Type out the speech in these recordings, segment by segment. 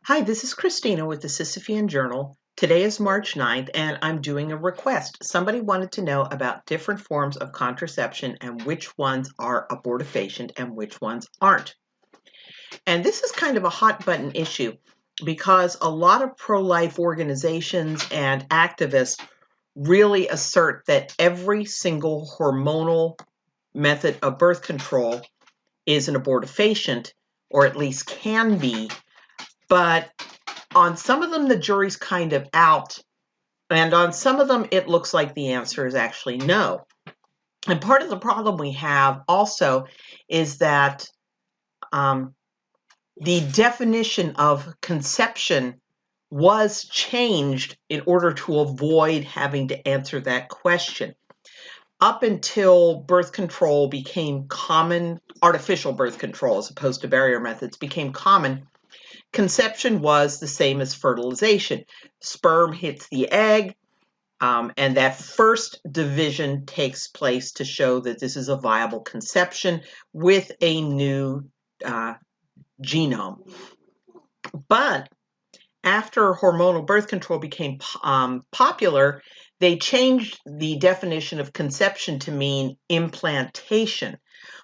Hi, this is Christina with the Sisyphean Journal. Today is March 9th, and I'm doing a request. Somebody wanted to know about different forms of contraception and which ones are abortifacient and which ones aren't. And this is kind of a hot button issue because a lot of pro-life organizations and activists really assert that every single hormonal method of birth control is an abortifacient, or at least can be, but on some of them, the jury's kind of out, and on some of them, it looks like the answer is actually no. And part of the problem we have also is that the definition of conception was changed in order to avoid having to answer that question. Up until birth control became common, artificial birth control as opposed to barrier methods became common, conception was the same as fertilization. Sperm hits the egg, and that first division takes place to show that this is a viable conception with a new genome. But after hormonal birth control became popular, they changed the definition of conception to mean implantation.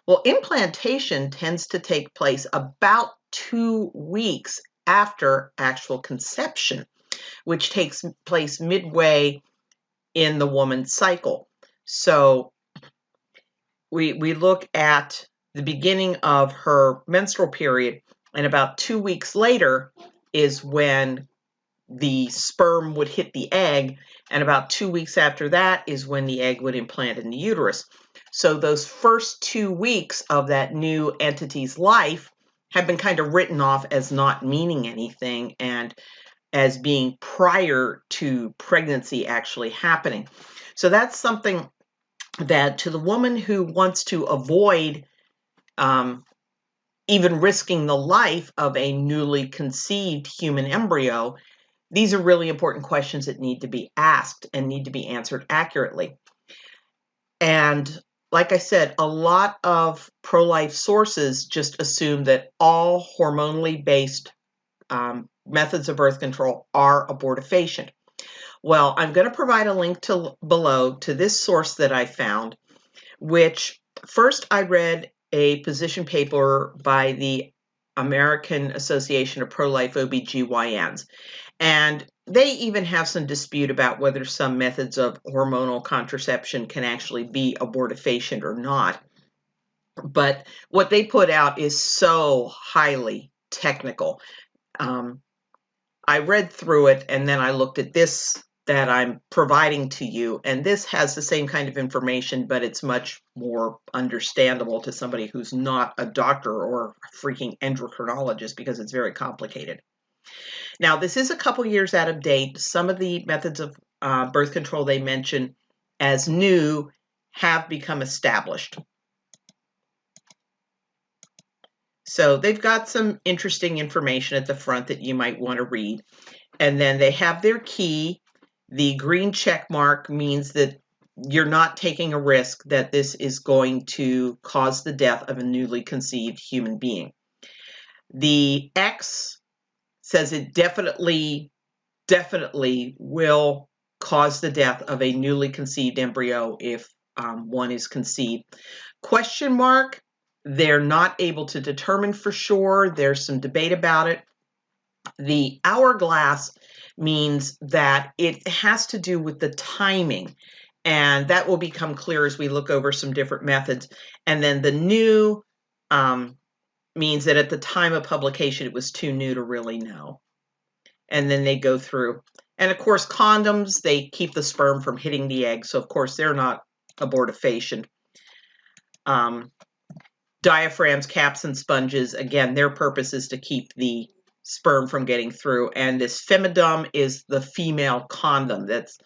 Well, implantation tends to take place about 2 weeks after actual conception, which takes place midway in the woman's cycle. So we look at the beginning of her menstrual period, and about 2 weeks later is when the sperm would hit the egg, and about 2 weeks after that is when the egg would implant in the uterus. So those first 2 weeks of that new entity's life have been kind of written off as not meaning anything and as being prior to pregnancy actually happening. So that's something that, to the woman who wants to avoid even risking the life of a newly conceived human embryo, these are really important questions that need to be asked and need to be answered accurately. And like I said, a lot of pro-life sources just assume that all hormonally based methods of birth control are abortifacient. Well, I'm going to provide a link below to this source that I found, which first I read a position paper by the American Association of Pro-Life OBGYNs. And they even have some dispute about whether some methods of hormonal contraception can actually be abortifacient or not. But what they put out is so highly technical. I read through it, and then I looked at this that I'm providing to you, and this has the same kind of information, but it's much more understandable to somebody who's not a doctor or a freaking endocrinologist because it's very complicated. Now, this is a couple years out of date. Some of the methods of birth control they mention as new have become established. So they've got some interesting information at the front that you might want to read. And then they have their key. The green check mark means that you're not taking a risk that this is going to cause the death of a newly conceived human being. The X says it definitely will cause the death of a newly conceived embryo if one is conceived. Question mark, they're not able to determine for sure. There's some debate about it. The hourglass means that it has to do with the timing, and that will become clear as we look over some different methods. And then the new means that at the time of publication, it was too new to really know. And then they go through. And of course, condoms, they keep the sperm from hitting the egg. So of course, they're not abortifacient. Diaphragms, caps, and sponges, again, their purpose is to keep the sperm from getting through. And this femidum is the female condom. That's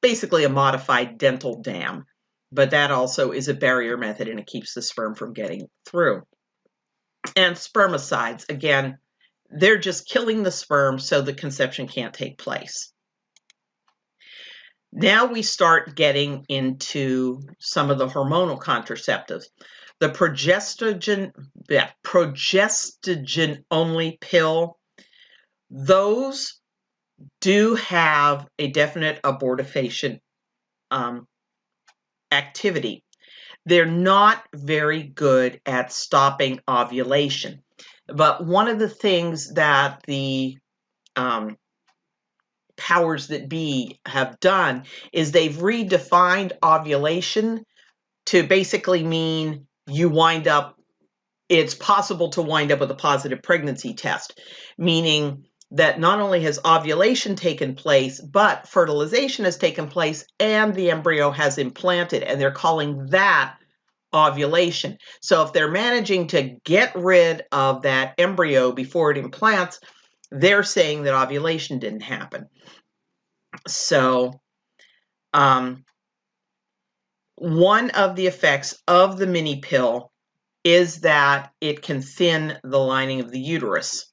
basically a modified dental dam. But that also is a barrier method, and it keeps the sperm from getting through. And spermicides, again, they're just killing the sperm so the conception can't take place. Now we start getting into some of the hormonal contraceptives. The progestogen only pill those do have a definite abortifacient activity. They're not very good at stopping ovulation. But one of the things that the powers that be have done is they've redefined ovulation to basically mean it's possible to wind up with a positive pregnancy test, meaning that not only has ovulation taken place, but fertilization has taken place and the embryo has implanted, and they're calling that ovulation. So if they're managing to get rid of that embryo before it implants, they're saying that ovulation didn't happen. So one of the effects of the mini pill is that it can thin the lining of the uterus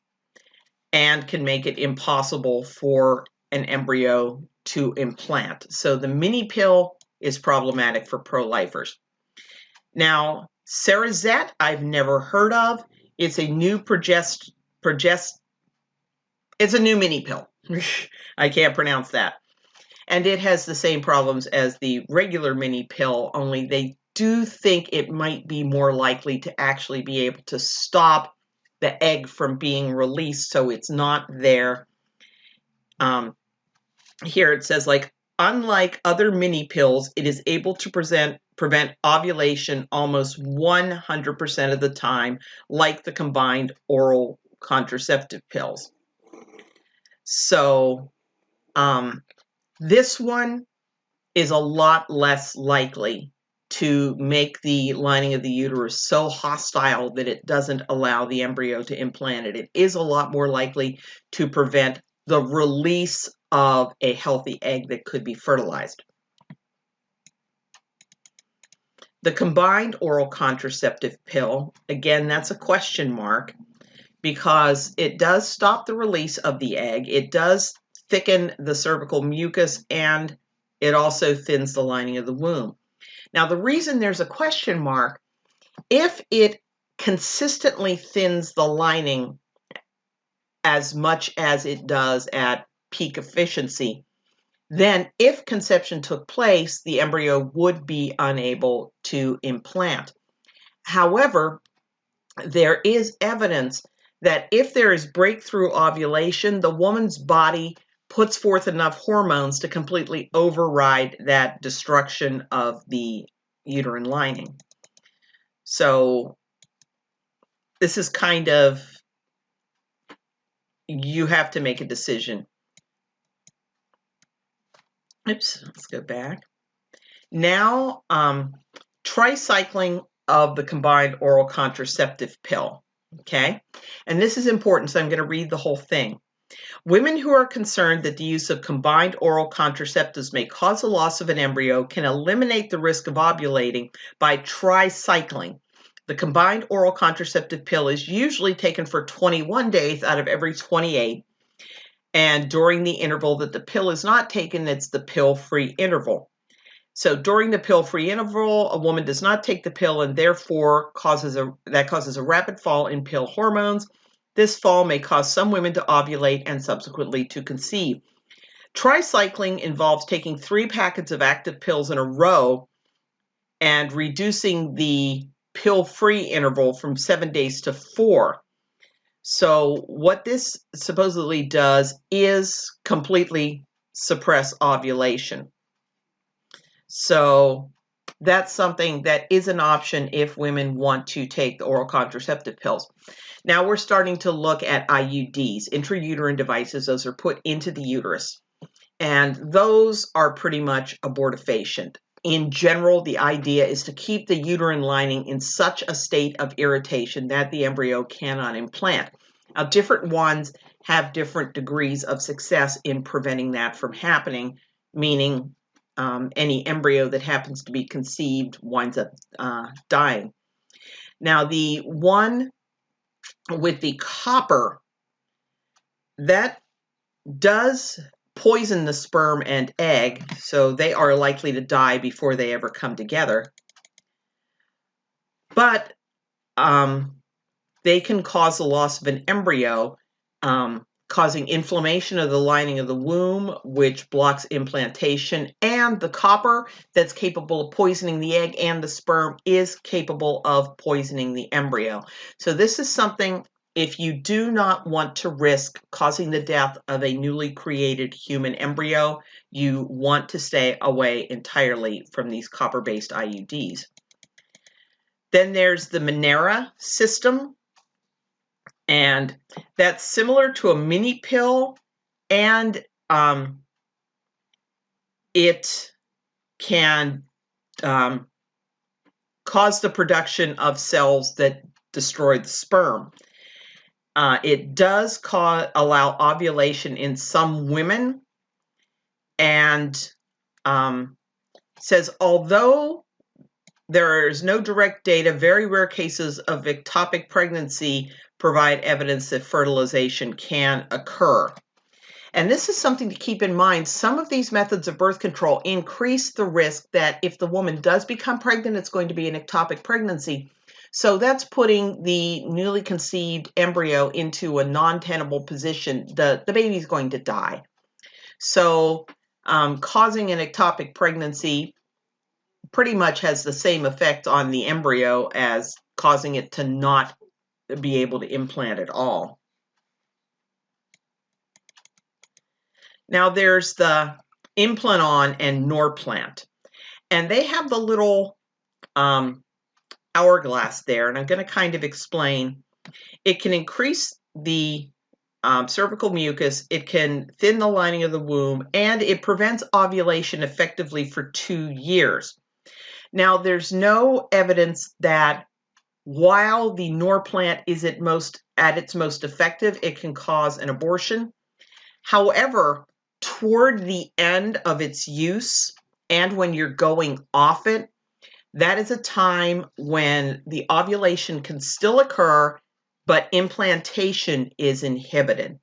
and can make it impossible for an embryo to implant. So the mini pill is problematic for pro-lifers. Now, Cerazette, I've never heard of. It's a new it's a new mini pill. I can't pronounce that. And it has the same problems as the regular mini pill, only they do think it might be more likely to actually be able to stop the egg from being released so it's not there. Here it says, like, unlike other mini pills, it is able to prevent ovulation almost 100% of the time, like the combined oral contraceptive pills. So this one is a lot less likely to make the lining of the uterus so hostile that it doesn't allow the embryo to implant it. It is a lot more likely to prevent the release of a healthy egg that could be fertilized. The combined oral contraceptive pill, again, that's a question mark because it does stop the release of the egg. It does thicken the cervical mucus, and it also thins the lining of the womb. Now, the reason there's a question mark, if it consistently thins the lining as much as it does at peak efficiency, then if conception took place, the embryo would be unable to implant. However, there is evidence that if there is breakthrough ovulation, the woman's body puts forth enough hormones to completely override that destruction of the uterine lining. So this is kind of, you have to make a decision. Oops, let's go back. Now, tricycling of the combined oral contraceptive pill, okay? And this is important, so I'm going to read the whole thing. Women who are concerned that the use of combined oral contraceptives may cause the loss of an embryo can eliminate the risk of ovulating by tricycling. The combined oral contraceptive pill is usually taken for 21 days out of every 28. And during the interval that the pill is not taken, it's the pill-free interval. So during the pill-free interval, a woman does not take the pill and therefore causes a rapid fall in pill hormones. This fall may cause some women to ovulate and subsequently to conceive. Tricycling involves taking 3 packets of active pills in a row and reducing the pill-free interval from 7 days to 4. So what this supposedly does is completely suppress ovulation. So that's something that is an option if women want to take the oral contraceptive pills. Now we're starting to look at IUDs, intrauterine devices. Those are put into the uterus, and those are pretty much abortifacient. In general, the idea is to keep the uterine lining in such a state of irritation that the embryo cannot implant. Now, different ones have different degrees of success in preventing that from happening, meaning any embryo that happens to be conceived winds up dying. Now, the one with the copper, that does poison the sperm and egg, so they are likely to die before they ever come together. But they can cause the loss of an embryo causing inflammation of the lining of the womb, which blocks implantation, and the copper that's capable of poisoning the egg and the sperm is capable of poisoning the embryo. So this is something, if you do not want to risk causing the death of a newly created human embryo, you want to stay away entirely from these copper-based IUDs. Then there's the Minera system, and that's similar to a mini pill, and it can cause the production of cells that destroy the sperm. It does allow ovulation in some women, and says although there is no direct data, very rare cases of ectopic pregnancy provide evidence that fertilization can occur. And this is something to keep in mind. Some of these methods of birth control increase the risk that if the woman does become pregnant, it's going to be an ectopic pregnancy. So that's putting the newly conceived embryo into a non-tenable position. The baby is going to die. So causing an ectopic pregnancy pretty much has the same effect on the embryo as causing it to not be able to implant at all. Now there's the Implant-On and Norplant, and they have the little hourglass there, and I'm going to kind of explain. It can increase the cervical mucus, it can thin the lining of the womb, and it prevents ovulation effectively for 2 years. Now, there's no evidence that while the Norplant is at its most effective, it can cause an abortion. However, toward the end of its use and when you're going off it, that is a time when the ovulation can still occur, but implantation is inhibited.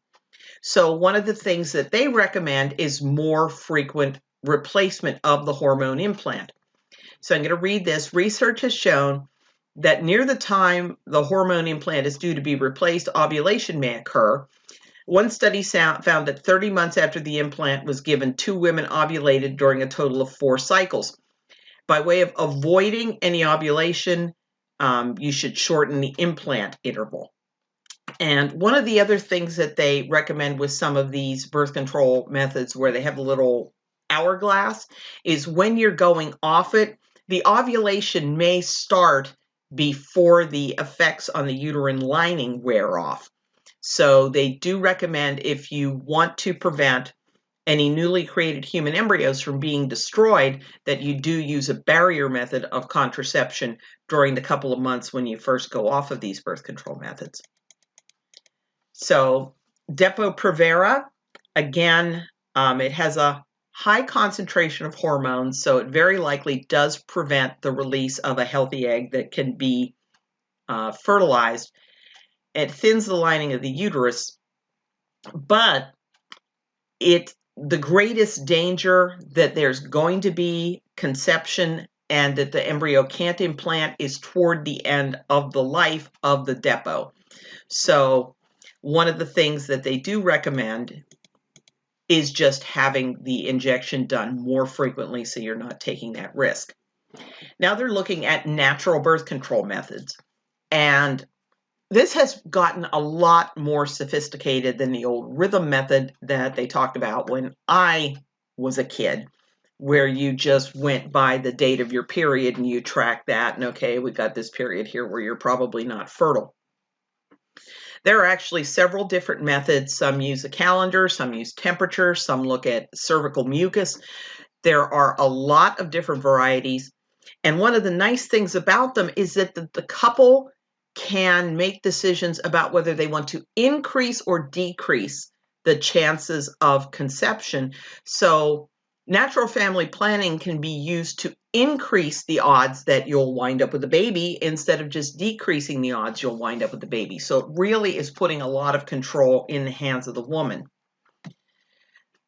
So one of the things that they recommend is more frequent replacement of the hormone implant. So I'm going to read this. Research has shown that near the time the hormone implant is due to be replaced, ovulation may occur. One study found that 30 months after the implant was given, 2 women ovulated during a total of 4 cycles. By way of avoiding any ovulation, you should shorten the implant interval. And one of the other things that they recommend with some of these birth control methods where they have a little hourglass is when you're going off it, the ovulation may start before the effects on the uterine lining wear off. So they do recommend, if you want to prevent any newly created human embryos from being destroyed, that you do use a barrier method of contraception during the couple of months when you first go off of these birth control methods. So Depo Provera, again, it has a high concentration of hormones, so it very likely does prevent the release of a healthy egg that can be fertilized. It thins the lining of the uterus, but the greatest danger that there's going to be conception and that the embryo can't implant is toward the end of the life of the Depo. So one of the things that they do recommend is just having the injection done more frequently so you're not taking that risk. Now they're looking at natural birth control methods, and this has gotten a lot more sophisticated than the old rhythm method that they talked about when I was a kid, where you just went by the date of your period and you track that, and okay, we got this period here where you're probably not fertile. There are actually several different methods. Some use a calendar, some use temperature, some look at cervical mucus. There are a lot of different varieties. And one of the nice things about them is that the couple can make decisions about whether they want to increase or decrease the chances of conception. So natural family planning can be used to increase the odds that you'll wind up with a baby instead of just decreasing the odds you'll wind up with a baby. So it really is putting a lot of control in the hands of the woman.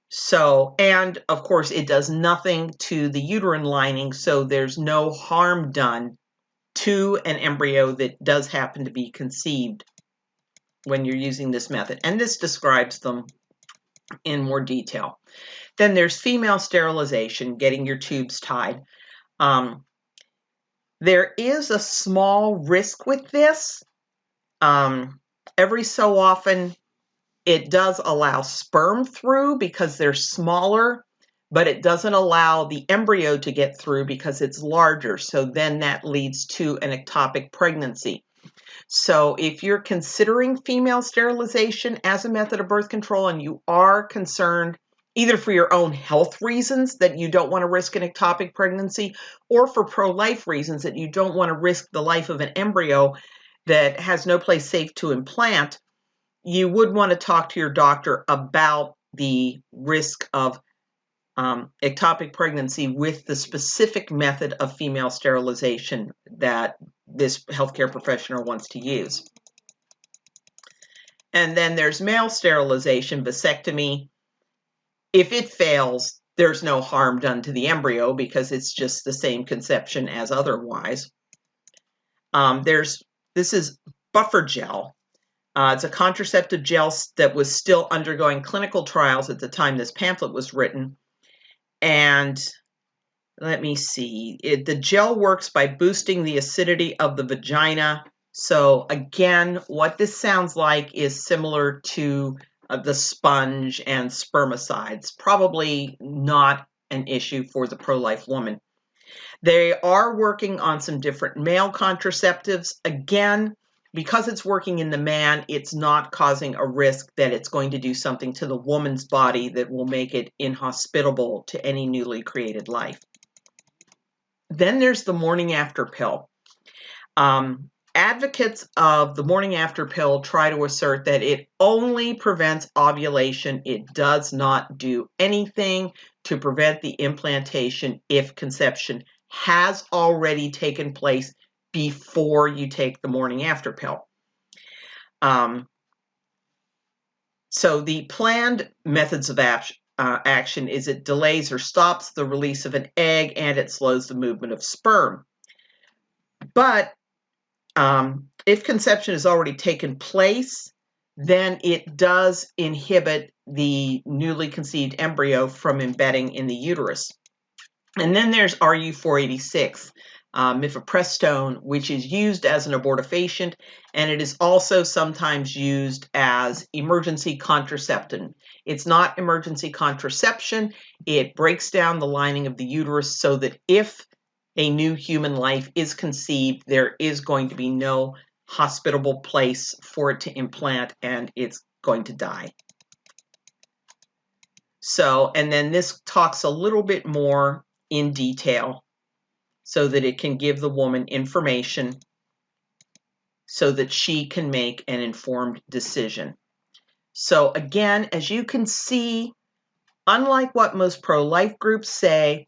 So, and of course, it does nothing to the uterine lining, so there's no harm done to an embryo that does happen to be conceived. when you're using this method. And this describes them in more detail. Then there's female sterilization, getting your tubes tied. There is a small risk with this. Every so often, it does allow sperm through because they're smaller, but it doesn't allow the embryo to get through because it's larger. So then that leads to an ectopic pregnancy. So if you're considering female sterilization as a method of birth control and you are concerned either for your own health reasons that you don't want to risk an ectopic pregnancy, or for pro-life reasons that you don't want to risk the life of an embryo that has no place safe to implant, you would want to talk to your doctor about the risk of ectopic pregnancy with the specific method of female sterilization that this healthcare professional wants to use. And then there's male sterilization, vasectomy. If it fails, there's no harm done to the embryo because it's just the same conception as otherwise. This is buffer gel. It's a contraceptive gel that was still undergoing clinical trials at the time this pamphlet was written. And let me see, the gel works by boosting the acidity of the vagina. So again, what this sounds like is similar to the sponge and spermicides. Probably not an issue for the pro-life woman. They are working on some different male contraceptives. Again, because it's working in the man, it's not causing a risk that it's going to do something to the woman's body that will make it inhospitable to any newly created life. Then there's the morning after pill. Advocates of the morning after pill try to assert that it only prevents ovulation. It does not do anything to prevent the implantation if conception has already taken place before you take the morning after pill. So the planned methods of action is it delays or stops the release of an egg and it slows the movement of sperm. But if conception has already taken place, then it does inhibit the newly conceived embryo from embedding in the uterus. And then there's RU486, mifepristone, which is used as an abortifacient, and it is also sometimes used as emergency contraceptive. It's not emergency contraception. It breaks down the lining of the uterus so that if a new human life is conceived, there is going to be no hospitable place for it to implant, and it's going to die. So, and then this talks a little bit more in detail so that it can give the woman information so that she can make an informed decision. So again, as you can see, unlike what most pro-life groups say,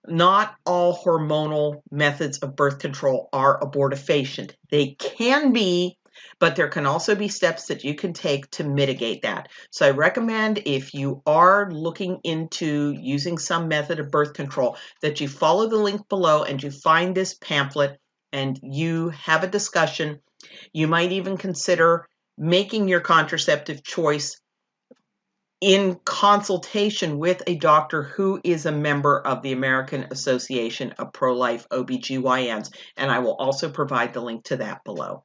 not all hormonal methods of birth control are abortifacient. They can be, but there can also be steps that you can take to mitigate that. So I recommend if you are looking into using some method of birth control that you follow the link below and you find this pamphlet and you have a discussion. You might even consider making your contraceptive choice in consultation with a doctor who is a member of the American Association of Pro-Life OBGYNs, and I will also provide the link to that below.